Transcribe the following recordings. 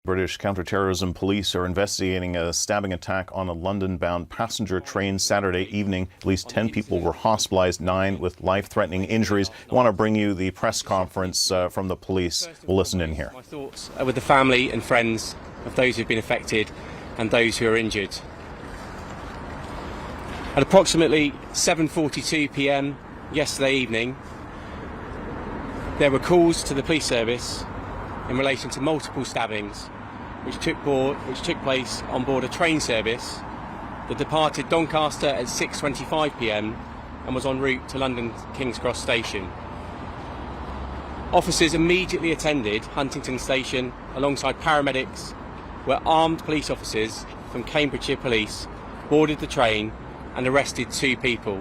British counter-terrorism police are investigating a stabbing attack on a London-bound passenger train Saturday evening. At least 10 people were hospitalized, 9 with life-threatening injuries. I want to bring you the press conference from the police. We'll listen in here. My thoughts are with the family and friends of those who've been affected and those who are injured. At approximately 7:42 p.m. yesterday evening, there were calls to the police service in relation to multiple stabbings which took place on board a train service that departed Doncaster at 6:25 p.m. and was en route to London King's Cross station. Officers immediately attended Huntingdon station alongside paramedics, where armed police officers from Cambridgeshire Police boarded the train and arrested 2 people.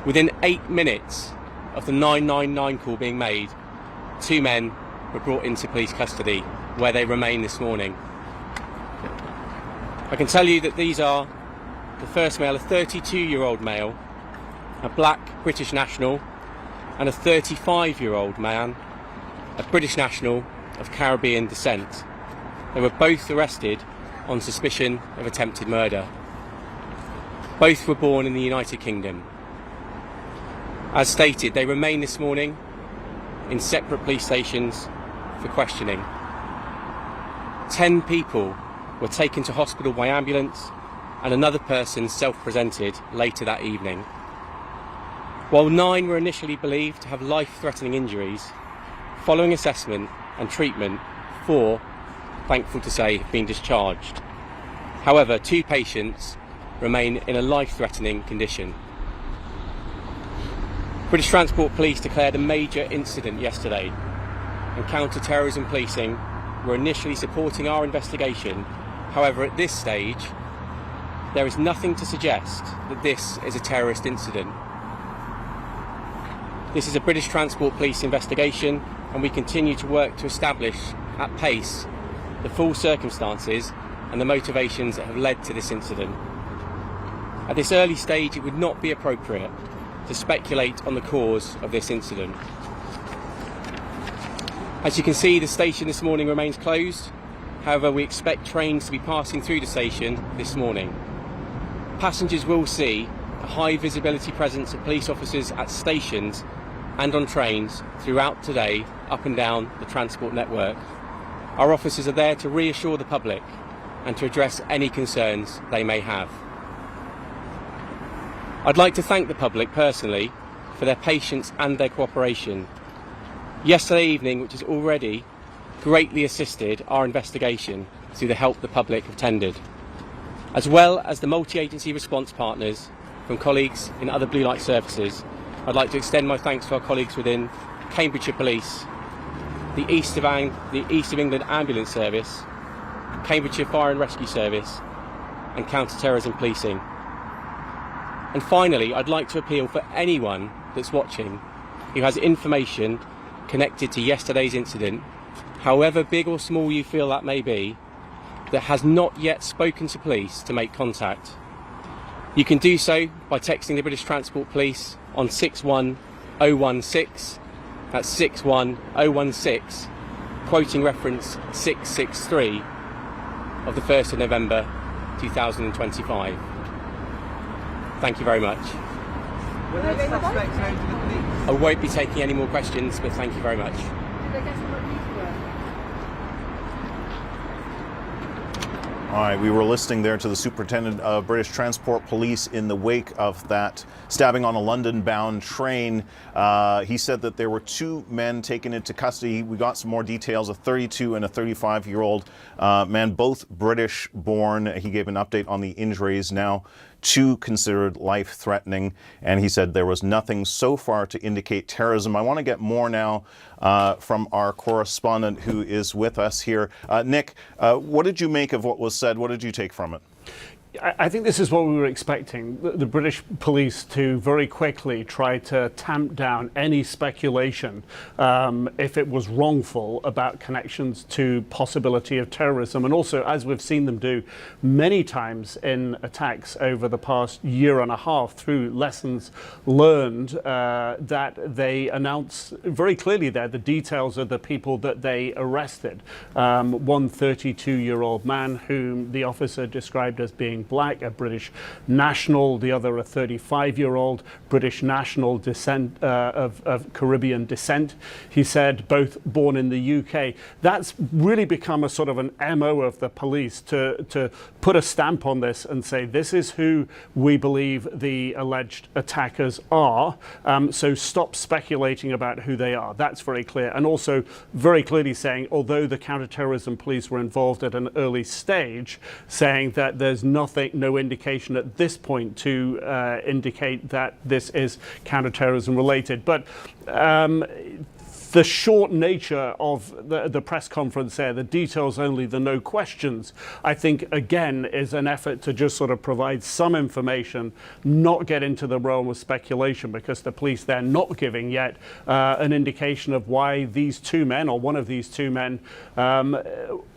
Within 8 minutes of the 999 call being made, 2 men were brought into police custody, where they remain this morning. I can tell you that these are the first male, a 32-year-old male, a black British national, and a 35-year-old man, a British national of Caribbean descent. They were both arrested on suspicion of attempted murder. Both were born in the United Kingdom. As stated, they remain this morning in separate police stations for questioning. 10 people were taken to hospital by ambulance, and another person self-presented later that evening. While 9 were initially believed to have life-threatening injuries, following assessment and treatment, 4, thankful to say, have been discharged. However, 2 patients remain in a life-threatening condition. British Transport Police declared a major incident yesterday, and counter-terrorism policing were initially supporting our investigation. However, at this stage, there is nothing to suggest that this is a terrorist incident. This is a British Transport Police investigation, and we continue to work to establish at pace the full circumstances and the motivations that have led to this incident. At this early stage, it would not be appropriate to speculate on the cause of this incident. As you can see, the station this morning remains closed. However, we expect trains to be passing through the station this morning. Passengers will see a high visibility presence of police officers at stations and on trains throughout today, up and down the transport network. Our officers are there to reassure the public and to address any concerns they may have. I'd like to thank the public personally for their patience and their cooperation. Yesterday evening, which has already greatly assisted our investigation through the help the public have tendered, as well as the multi-agency response partners from colleagues in other blue light services. I'd like to extend my thanks to our colleagues within Cambridgeshire Police, the East of England Ambulance Service, Cambridgeshire Fire and Rescue Service, and counter-terrorism policing. And finally, I'd like to appeal for anyone that's watching who has information connected to yesterday's incident, however big or small you feel that may be, that has not yet spoken to police, to make contact. You can do so by texting the British Transport Police on 61016, that's 61016, quoting reference 663 of the 1st of November 2025. Thank you very much. Were there suspects known to the police? I won't be taking any more questions, but thank you very much. Did they get some police work? All right, we were listening there to the superintendent of British Transport Police in the wake of that stabbing on a London-bound train. He said that there were 2 men taken into custody. We got some more details, a 32 and a 35-year-old man, both British-born. He gave an update on the injuries, now 2 considered life-threatening, and he said there was nothing so far to indicate terrorism. I want to get more now from our correspondent who is with us here. Nick, what did you make of what was said? What did you take from it? I think this is what we were expecting. The British police to very quickly try to tamp down any speculation, if it was wrongful, about connections to possibility of terrorism. And also, as we've seen them do many times in attacks over the past year and a half, through lessons learned, that they announce very clearly there the details of the people that they arrested. One 32-year-old man whom the officer described as being black, a British national, the other a 35-year-old British national descent, of Caribbean descent. He said both born in the UK. That's really become a sort of an MO of the police to put a stamp on this and say, this is who we believe the alleged attackers are. So stop speculating about who they are. That's very clear. And also very clearly saying, although the counterterrorism police were involved at an early stage, saying that there's no indication at this point to indicate that this is counterterrorism related. But the short nature of the press conference there, the details only, the no questions, I think, again, is an effort to just sort of provide some information, not get into the realm of speculation, because the police, they're not giving yet an indication of why these two men, or one of these two men,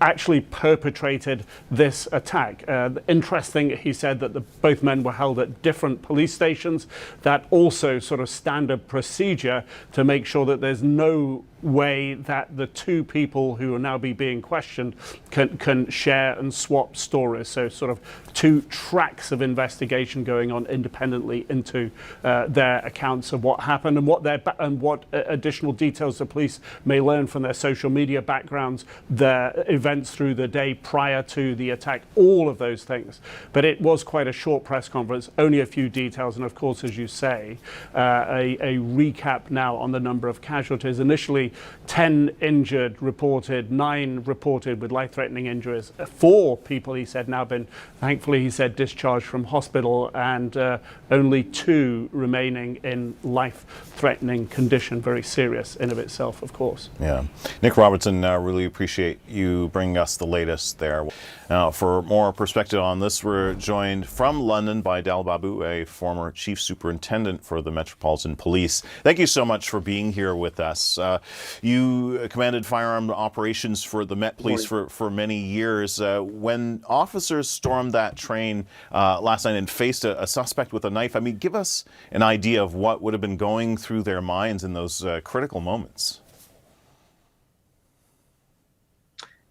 actually perpetrated this attack. Interesting, he said that both men were held at different police stations. That also sort of standard procedure to make sure that there's no way that the two people who are now being questioned can share and swap stories. So sort of two tracks of investigation going on independently into their accounts of what happened and what additional details the police may learn from their social media backgrounds, their events through the day prior to the attack, all of those things. But it was quite a short press conference, only a few details, and of course, as you say, a recap now on the number of casualties. Initially 10 injured reported, 9 reported with life-threatening injuries. 4 people, he said, now been, thankfully, he said, discharged from hospital, and only 2 remaining in life-threatening condition. Very serious in of itself, of course. Yeah. Nick Robertson, really appreciate you bringing us the latest there. Now, for more perspective on this, we're joined from London by Dal Babu, a former chief superintendent for the Metropolitan Police. Thank you so much for being here with us. You commanded firearm operations for the Met Police for many years. When officers stormed that train last night and faced a suspect with a knife, I mean, give us an idea of what would have been going through their minds in those critical moments.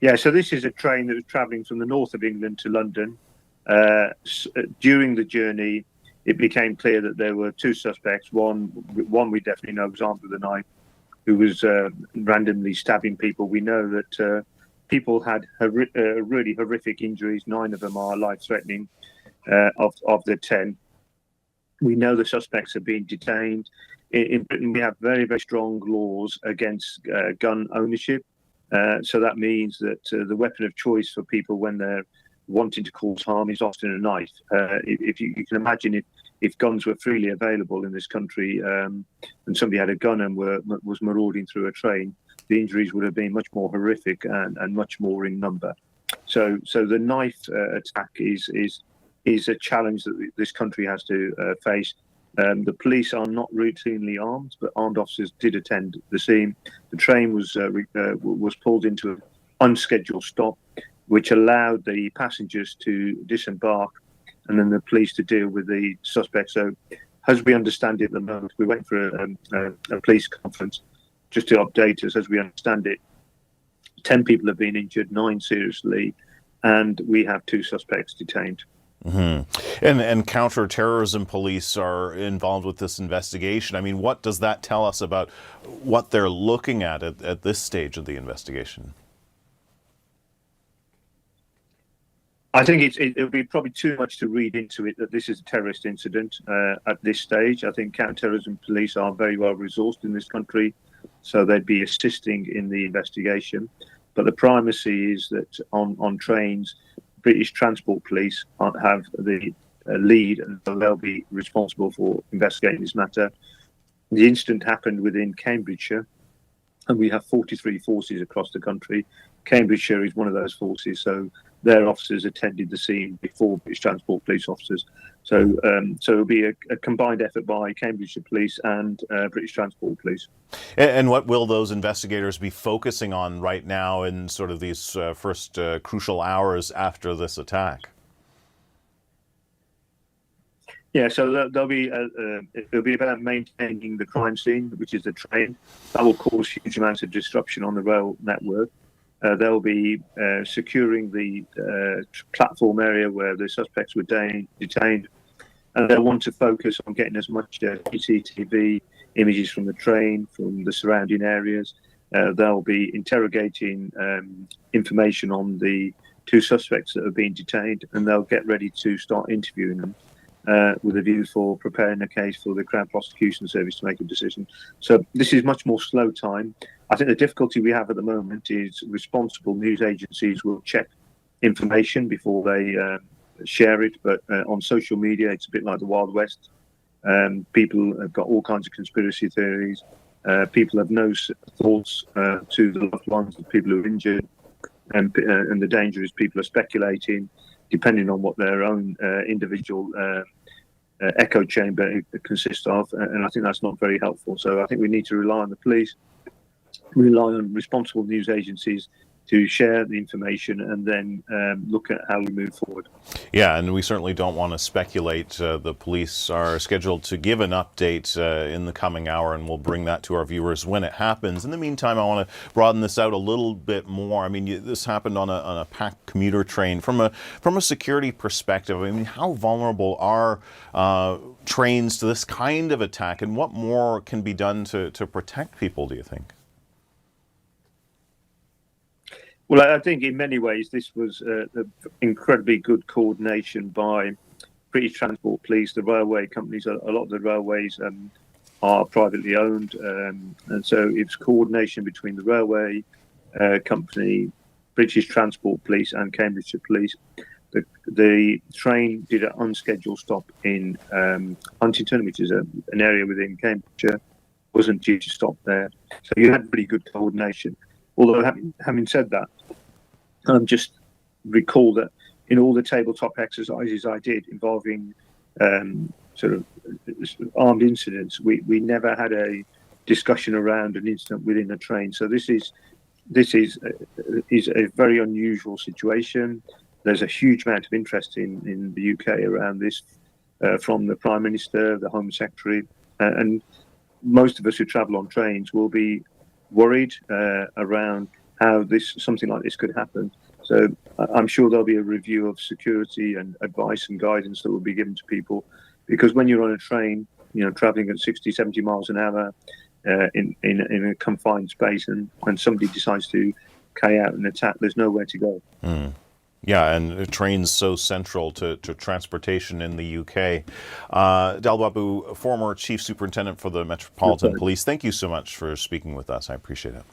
Yeah, so this is a train that was travelling from the north of England to London. During the journey, it became clear that there were 2 suspects. One we definitely know was armed with a knife, who was randomly stabbing people. We know that people had really horrific injuries. 9 of them are life-threatening of the 10. We know the suspects have been detained. In Britain, we have very, very strong laws against gun ownership. So that means that the weapon of choice for people when they're wanting to cause harm is often a knife. If you can imagine if guns were freely available in this country and somebody had a gun and was marauding through a train, the injuries would have been much more horrific and much more in number. So the knife attack is a challenge that this country has to face. The police are not routinely armed, but armed officers did attend the scene. The train was pulled into an unscheduled stop, which allowed the passengers to disembark and then the police to deal with the suspects. So, as we understand it at the moment, we went for a police conference just to update us. As we understand it, 10 people have been injured, 9 seriously, and we have 2 suspects detained. Mm-hmm. And counter-terrorism police are involved with this investigation. I mean, what does that tell us about what they're looking at this stage of the investigation? I think it would be probably too much to read into it that this is a terrorist incident at this stage. I think counter-terrorism police are very well resourced in this country, so they'd be assisting in the investigation. But the primacy is that on trains, British Transport Police have the lead, and they'll be responsible for investigating this matter. The incident happened within Cambridgeshire, and we have 43 forces across the country. Cambridgeshire is one of those forces, so their officers attended the scene before British Transport Police officers. So it'll be a combined effort by Cambridgeshire Police and British Transport Police. And what will those investigators be focusing on right now in sort of these first crucial hours after this attack? Yeah, so it'll be about maintaining the crime scene, which is the train. That will cause huge amounts of disruption on the rail network. They'll be securing the platform area where the suspects were detained, and they'll want to focus on getting as much CCTV images from the train, from the surrounding areas. They'll be interrogating information on the 2 suspects that have been detained, and they'll get ready to start interviewing them with a view for preparing a case for the Crown Prosecution Service to make a decision. So this is much more slow time. I think the difficulty we have at the moment is responsible news agencies will check information before they share it, but on social media it's a bit like the Wild West. People have got all kinds of conspiracy theories. People have no thoughts to the loved ones of people who are injured, and the danger is people are speculating depending on what their own individual echo chamber consists of, and I think that's not very helpful. So I think we need to rely on the police, rely on responsible news agencies to share the information, and then look at how we move forward. Yeah, and we certainly don't want to speculate. The police are scheduled to give an update in the coming hour, and we'll bring that to our viewers when it happens. In the meantime, I want to broaden this out a little bit more. I mean, this happened on a packed commuter train. From a security perspective, I mean, how vulnerable are trains to this kind of attack, and what more can be done to protect people, do you think? Well, I think in many ways this was incredibly good coordination by British Transport Police, the railway companies. A lot of the railways are privately owned, and so it's coordination between the railway company, British Transport Police and Cambridgeshire Police. The train did an unscheduled stop in Huntingdon, which is an area within Cambridgeshire. Wasn't due to stop there, so you had pretty good coordination. Although, having said that, just recall that in all the tabletop exercises I did involving sort of armed incidents, we never had a discussion around an incident within a train. So this is a very unusual situation. There's a huge amount of interest in the UK around this from the Prime Minister, the Home Secretary, and most of us who travel on trains will be worried around how something like this could happen. So I'm sure there'll be a review of security and advice and guidance that will be given to people, because when you're on a train, traveling at 60, 70 miles an hour in a confined space, and when somebody decides to carry out an attack, there's nowhere to go. Yeah, and trains so central to transportation in the UK. Dalbabu, former Chief Superintendent for the Metropolitan Police, thank you so much for speaking with us. I appreciate it.